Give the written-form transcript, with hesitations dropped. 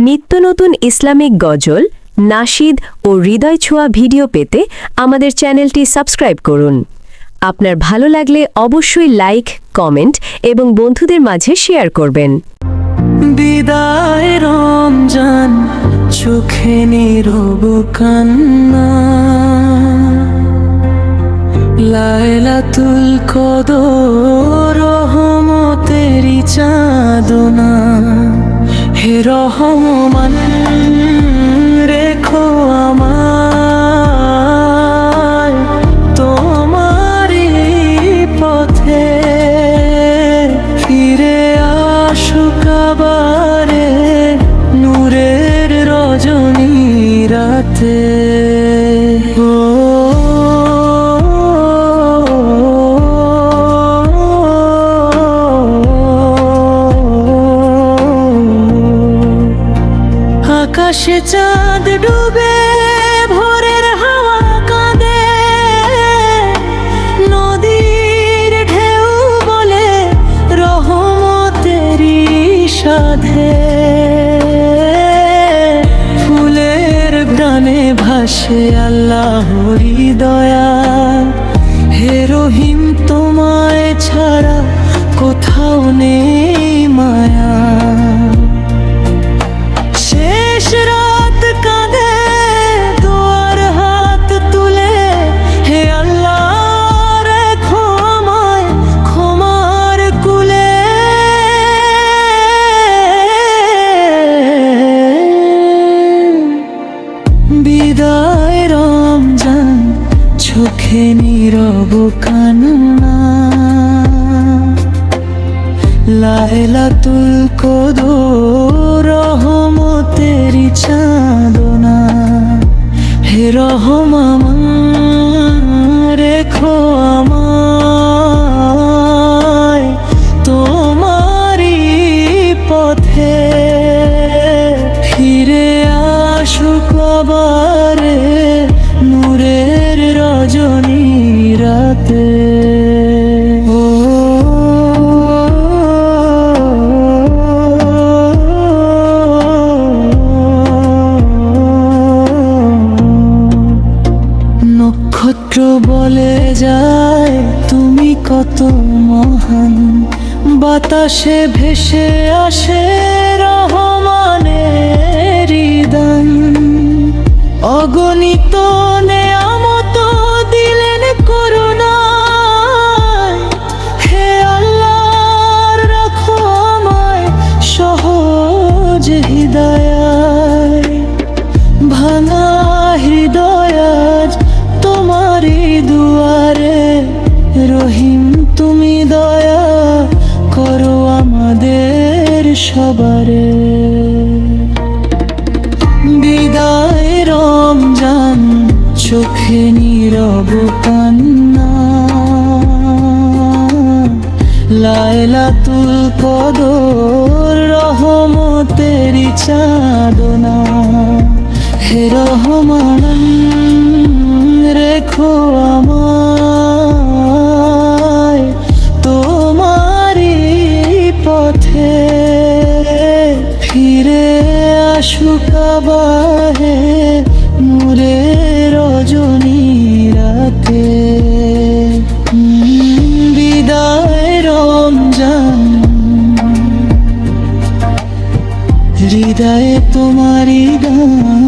নিত্য নতুন ইসলামিক গজল, নাশিদ ও হৃদয় ছোঁয়া ভিডিও পেতে আমাদের চ্যানেলটি সাবস্ক্রাইব করুন। আপনার ভালো লাগলে অবশ্যই লাইক, কমেন্ট এবং বন্ধুদের মাঝে শেয়ার করবেন। বিদায় রমজান, চোখে নীরব কান্না, লাইলাতুল কদর রহমতেরি চাঁদনা। হে রহমান, রেখো আমায় তোমারি পথে, ফিরে আসুক আবারে নূরের রজনী রাতে। আকাশে চাঁদ ডুবে, ভোরের হাওয়া কাঁদে, নদীর ঢেউ বলে রহমতেরি সাধে। ফুলের ঘ্রাণে ভাসে আল্লাহরি দয়া। হে রহিম, তোমায় ছাড়া কোথাও নেই মায়া। বিদায় রমজান, চোখে নীরব কান্না, লাইলাতুল কদর রহমতেরি চাঁদনা। হে রহমান, রেখো আমায় তোমারি পথে, ফিরে আসুক আবারে নূরের রজনী রাতে। নক্ষত্র বলে যায় তুমি কত মহান, বাতাসে ভেসে আসে রহমানের দান। অগণিত নেয়ামত দিলেন করুণায়, হে আল্লাহ রাখো আমায় সহজ হৃদয়ায়। ভাঙা হৃদয় আজ তোমারি দুয়ারে, রহিম তুমি দয়া করো আমাদের সবারে। বিদায় রমজান, চোখে নীরব কান্না, লাইলাতুল কদর রহমতেরি চাঁদনা। হে রহমান, রেখো আমায় তোমারি পথে, ফিরে আসুক আবারে নূরের রজনী রাতে। বিদায় রমজান, হৃদয়ে তোমারি গান।